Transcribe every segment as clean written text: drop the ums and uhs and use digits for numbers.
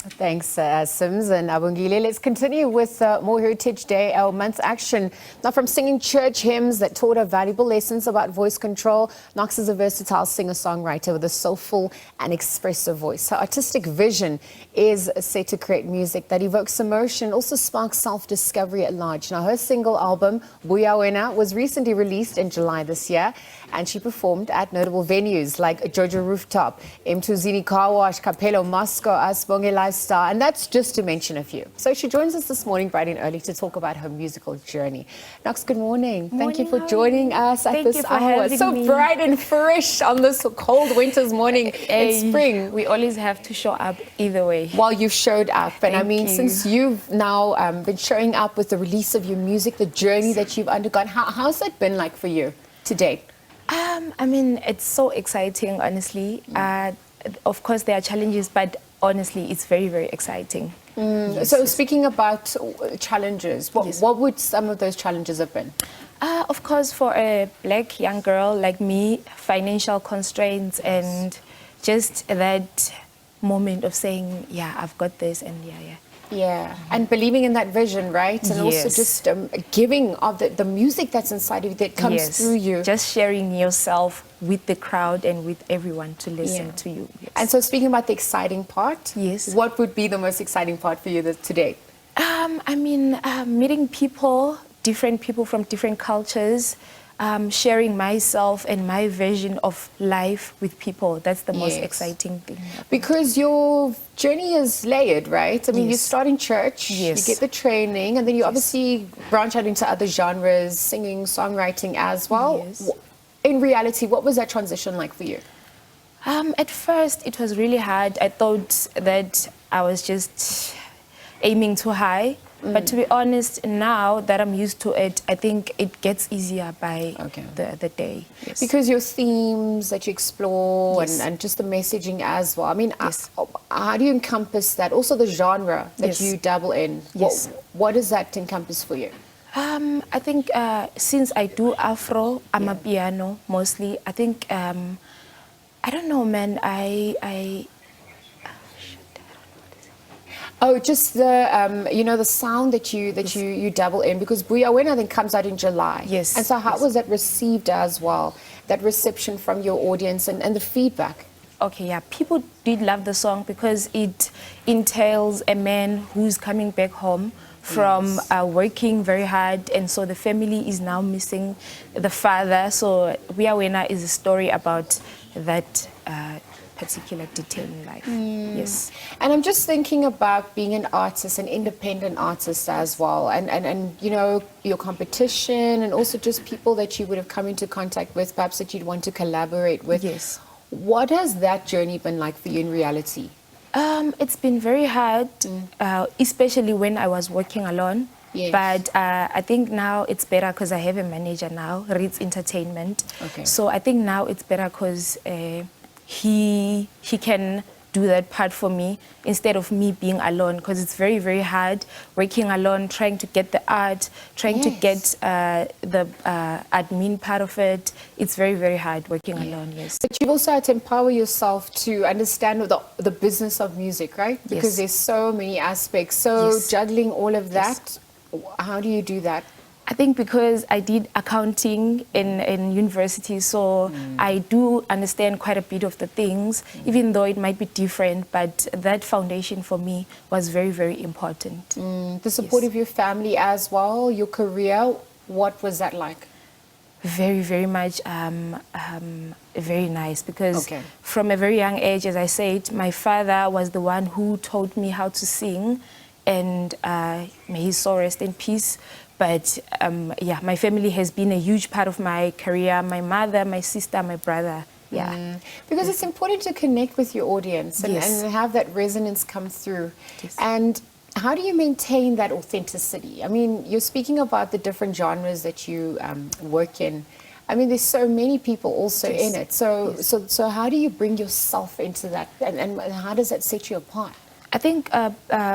Thanks, Sims and Abongile. Let's continue with more Heritage Day, our month's action. Now, from singing church hymns that taught her valuable lessons about voice control, Noex is a versatile singer-songwriter with a soulful and expressive voice. Her artistic vision is set to create music that evokes emotion, also sparks self-discovery at large. Now, her single album, Buya Wena, was recently released in July this year, and she performed at notable venues like Jojo Rooftop, Emthunzini Carwash, Capello, Asbonge Lifestyle, and that's just to mention a few. So she joins us this morning bright and early to talk about her musical journey. Noex, good morning. Thank you for joining us at this hour. So bright and fresh on this cold winter's morning in spring. We always have to show up either way. Well, you've showed up, and I mean, you. since you've now been showing up with the release of your music, the journey that you've undergone, how's that been like for you to date? I mean, it's so exciting, honestly. Of course, there are challenges, but honestly, it's very, very exciting. Yes. So speaking about challenges, what would some of those challenges have been? Of course, for a black young girl like me, financial constraints and just that moment of saying, yeah, I've got this, and yeah, and believing in that vision, right? And also just giving of the music that's inside of you, that comes through you. Just sharing yourself with the crowd and with everyone to listen to you. And so speaking about the exciting part, what would be the most exciting part for you today? I mean, meeting people, different people from different cultures, sharing myself and my vision of life with people. That's the most exciting thing. Because your journey is layered, right? I mean, you start in church, you get the training, and then you obviously branch out into other genres, singing, songwriting as well. In reality, what was that transition like for you? At first, it was really hard. I thought that I was just aiming too high. But to be honest, now that I'm used to it, I think it gets easier by the day. Because your themes that you explore and just the messaging as well. I mean, how do you encompass that? Also the genre that you dabble in. What does that encompass for you? I think since I do Afro, I'm a piano mostly. I think, I don't know, man, Oh, just the the sound that you dabble in, because Buya Wena then comes out in July. Yes. And so how was that received as well? That reception from your audience and the feedback? Okay, yeah, people did love the song because it entails a man who's coming back home from working very hard, and so the family is now missing the father. So Buya Wena is a story about that particular detail in life. Yes. And I'm just thinking about being an artist, an independent artist as well, and your competition, and also just people that you would have come into contact with, perhaps that you'd want to collaborate with. Yes. What has that journey been like for you in reality? It's been very hard, especially when I was working alone. But I think now it's better because I have a manager now, Ritz Entertainment. So I think now it's better because he can do that part for me instead of me being alone, because it's very, very hard working alone, trying to get the art, trying to get the admin part of it. It's very, very hard working alone, But you've also had to empower yourself to understand the business of music, right? Because there's so many aspects. So juggling all of that, how do you do that? I think because I did accounting in university, so I do understand quite a bit of the things, even though it might be different, but that foundation for me was very, very important. The support of your family as well, your career, what was that like? Very, very much very nice, because from a very young age, as I said, my father was the one who taught me how to sing, and may his soul rest in peace. But my family has been a huge part of my career. My mother, my sister, my brother. Because it's important to connect with your audience and have that resonance come through. And how do you maintain that authenticity? I mean, you're speaking about the different genres that you work in. I mean, there's so many people also in it. So how do you bring yourself into that? And how does that set you apart? I think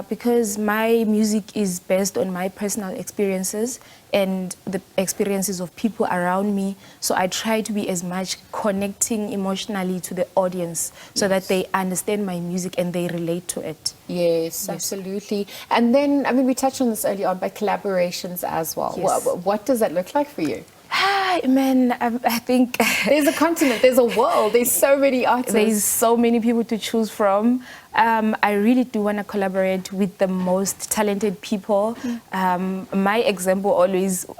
because my music is based on my personal experiences and the experiences of people around me, so I try to be as much connecting emotionally to the audience so that they understand my music and they relate to it. Yes, absolutely. And then, I mean, we touched on this earlier on, by collaborations as well. Yes. What does that look like for you? Hi, man, I think there's a continent, there's a world, there's so many artists. There's so many people to choose from. I really do want to collaborate with the most talented people. My example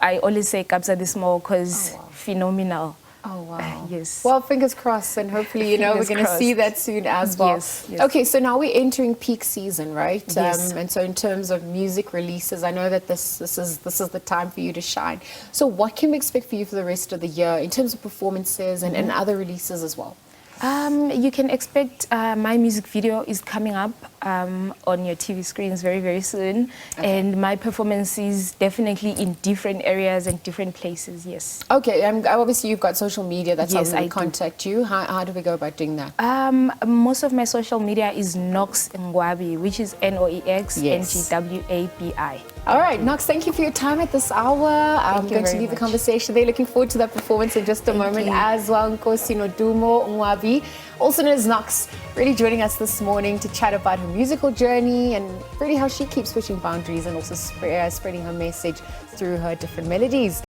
I always say Kabza the Small, because phenomenal. Oh, wow. Yes. Well, fingers crossed, and hopefully, you know, we're going to see that soon as well. Yes, yes. Okay, so now we're entering peak season, right? Yes. And so in terms of music releases, I know that this is the time for you to shine. So what can we expect for you for the rest of the year in terms of performances and other releases as well? You can expect my music video is coming up on your TV screens very, very soon. Okay. And my performance is definitely in different areas and different places, yes. Okay, obviously you've got social media, that's yes, how we contact you. How do we go about doing that? Most of my social media is Noex Ngwabi, which is Noex Ngwabi. All right, Noex, thank you for your time at this hour. I'm going to leave the conversation there. Looking forward to that performance in just a moment as well. Nkosi Nodumo Ngwabi, also known as Noex, really joining us this morning to chat about her musical journey and really how she keeps pushing boundaries and also spreading her message through her different melodies.